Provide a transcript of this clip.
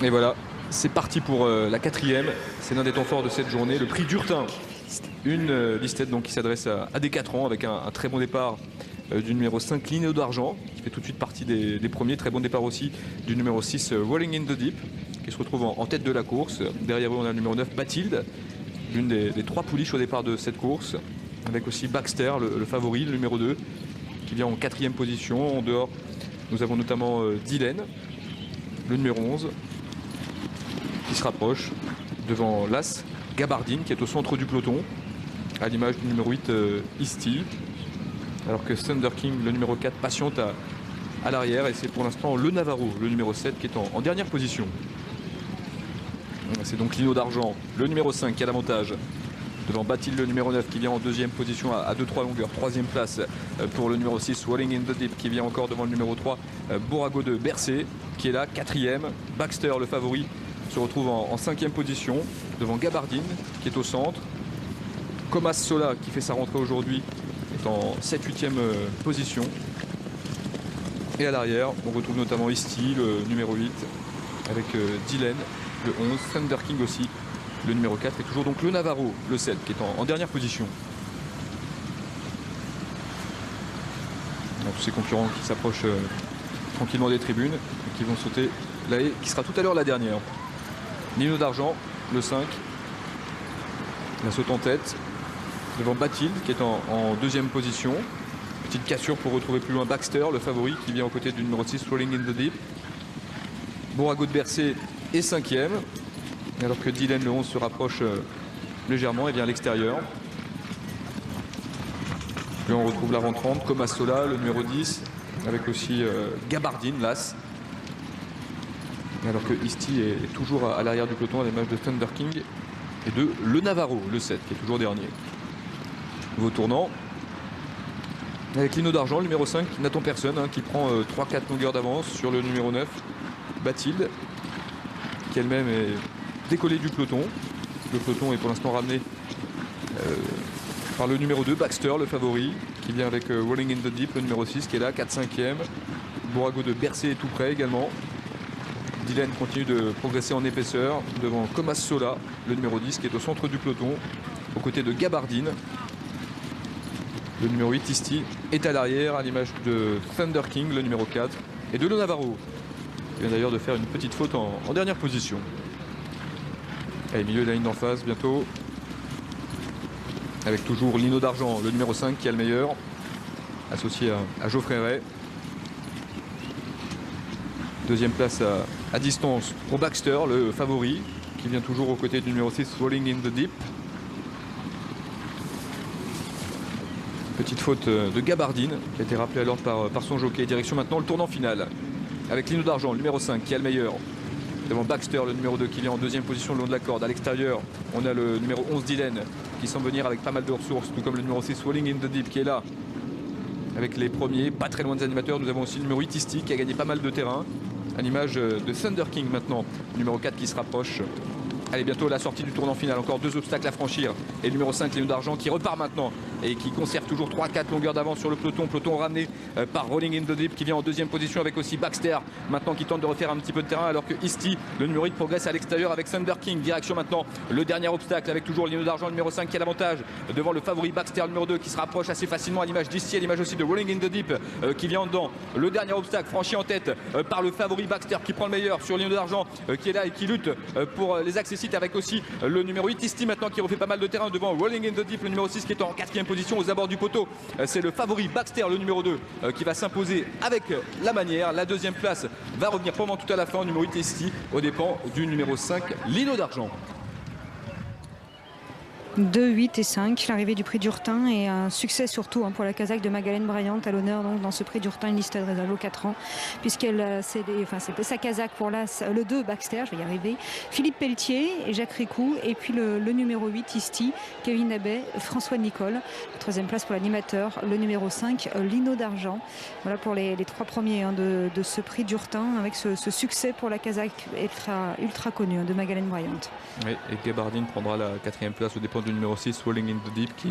Et voilà, c'est parti pour la quatrième. C'est l'un des temps forts de cette journée, le prix d'Urtin. Une listette donc qui s'adresse à des 4 ans avec un très bon départ du numéro 5, Linéo d'Argent, qui fait tout de suite partie des premiers. Très bon départ aussi du numéro 6, Rolling in the Deep, qui se retrouve en tête de la course. Derrière eux, on a le numéro 9, Bathilde, l'une des 3 pouliches au départ de cette course. Avec aussi Baxter, le favori, le numéro 2, qui vient en 4e position. En dehors, nous avons notamment Dylan, le numéro 11, qui se rapproche devant l'As, Gabardine, qui est au centre du peloton, à l'image du numéro 8, Easty. Alors que Thunder King, le numéro 4, patiente à l'arrière. Et c'est pour l'instant le Navarro, le numéro 7, qui est en dernière position. C'est donc Linéo d'Argent, le numéro 5, qui a l'avantage. Devant Bathilde, le numéro 9, qui vient en 2e position à 2-3 longueurs. 3e place pour le numéro 6, Rolling in the Deep, qui vient encore devant le numéro 3, Borago de Bercé, qui est là, 4e. Baxter, le favori, se retrouve en 5e position, devant Gabardine, qui est au centre. Comas Sola, qui fait sa rentrée aujourd'hui, est en 7-8e position. Et à l'arrière, on retrouve notamment Easty, le numéro 8, avec Dylan, le 11, Thunder King aussi, le numéro 4, et toujours donc le Navarro, le 7, qui est en dernière position. Donc, tous ces concurrents qui s'approchent tranquillement des tribunes, et qui vont sauter la haie, qui sera tout à l'heure la dernière. Linéo d'Argent, le 5, la saute en tête, devant Bathilde, qui est en 2e position. Petite cassure pour retrouver plus loin Baxter, le favori, qui vient aux côtés du numéro 6, Rolling in the Deep. Borago de Bercé est 5e, alors que Dylan, le 11, se rapproche légèrement et vient à l'extérieur. Puis on retrouve la rentrante, Comas Sola, le numéro 10, avec aussi Gabardine, l'As. Alors que Easty est toujours à l'arrière du peloton à l'image de Thunder King et de le Navarro, le 7, qui est toujours dernier. Nouveau tournant. Avec Linéo d'Argent, le numéro 5, qui n'attend personne, qui prend 3-4 longueurs d'avance sur le numéro 9, Bathilde, qui elle-même est décollée du peloton. Le peloton est pour l'instant ramené par le numéro 2, Baxter, le favori, qui vient avec Rolling in the Deep, le numéro 6, qui est là, 4-5e. Borago de Bercé est tout près également. Dylan continue de progresser en épaisseur devant Comas Sola, le numéro 10, qui est au centre du peloton, aux côtés de Gabardine. Le numéro 8, Easty, est à l'arrière, à l'image de Thunder King, le numéro 4, et de le Navarro, qui vient d'ailleurs de faire une petite faute en dernière position. Allez, milieu de la ligne d'en face, bientôt. Avec toujours Linéo d'Argent, le numéro 5, qui a le meilleur, associé à Geoffrey Ray. 2e place à distance pour Baxter, le favori, qui vient toujours aux côtés du numéro 6, Rolling in the Deep. Petite faute de Gabardine, qui a été rappelée alors par son jockey. Direction maintenant le tournant final, avec Linéo d'Argent, le numéro 5, qui a le meilleur. Devant Baxter, le numéro 2, qui vient en 2e position le long de la corde. À l'extérieur, on a le numéro 11, Dylan, qui semble venir avec pas mal de ressources, tout comme le numéro 6, Rolling in the Deep, qui est là, avec les premiers, pas très loin des animateurs. Nous avons aussi le numéro 8, Easty, qui a gagné pas mal de terrain, à l'image de Thunder King maintenant, numéro 4, qui se rapproche. Allez, bientôt la sortie du tournant final, encore 2 obstacles à franchir. Et le numéro 5, Linéo d'Argent, qui repart maintenant et qui conserve toujours 3-4 longueurs d'avance sur le peloton. Peloton ramené par Rolling in the Deep, qui vient en 2e position, avec aussi Baxter, maintenant qui tente de refaire un petit peu de terrain, alors que Easty, le numéro 8, progresse à l'extérieur avec Thunder King. Direction maintenant le dernier obstacle, avec toujours Linéo d'Argent, le numéro 5, qui a l'avantage devant le favori Baxter, le numéro 2, qui se rapproche assez facilement à l'image d'Easty, à l'image aussi de Rolling in the Deep, qui vient en dedans. Le dernier obstacle franchi en tête par le favori Baxter, qui prend le meilleur sur Linéo d'Argent, qui est là et qui lutte pour les accessites, avec aussi le numéro 8, Easty, maintenant qui refait pas mal de terrain devant Rolling in the Deep, le numéro 6, qui est en 4e position aux abords du poteau. C'est le favori Baxter, le numéro 2, qui va s'imposer avec la manière. La 2e place va revenir pendant tout à la fin, numéro 8, Easty, aux dépens du numéro 5, Linéo d'Argent. 2, 8 et 5, l'arrivée du prix d'Urtin, et un succès surtout pour la Kazakh de Magdalene Bryant, à l'honneur donc dans ce prix d'Urtin, une liste réservée aux 4 ans, puisqu'elle c'est sa Kazakh pour le 2, Baxter, je vais y arriver, Philippe Pelletier et Jacques Ricou, et puis le numéro 8, Easty, Kevin Abbey, François Nicole. 3e place pour l'animateur, le numéro 5, Linéo d'Argent. Voilà pour les 3 premiers de ce prix d'Urtin, avec ce succès pour la Kazakh ultra connue de Magdalene Bryant. Oui, et Gabardine prendra la 4e place au dépend du numéro 6, Rolling in the Deep, qui